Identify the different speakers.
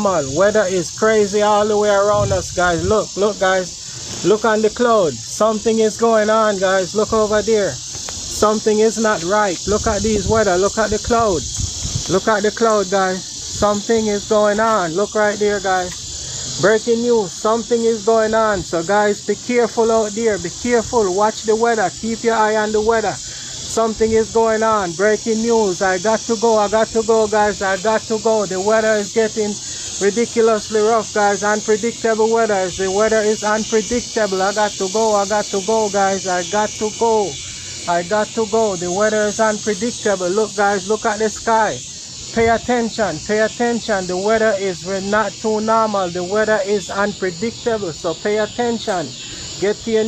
Speaker 1: Weather is crazy all the way around us, guys. Look, guys. Look on the cloud. Something is going on, guys. Look over there. Something is not right. Look at these weather. Look at the cloud. Look at the cloud, guys. Something is going on. Look right there, guys. Breaking news. Something is going on. So, guys, be careful out there. Be careful. Watch the weather. Keep your eye on the weather. Something is going on. Breaking news. I got to go, guys. I got to go. The weather is getting ridiculously rough, guys. Unpredictable weather. The weather is unpredictable. I got to go, guys. I got to go. The weather is unpredictable. Look, guys, look at the sky. Pay attention. The weather is not too normal. The weather is unpredictable. So pay attention. Get to your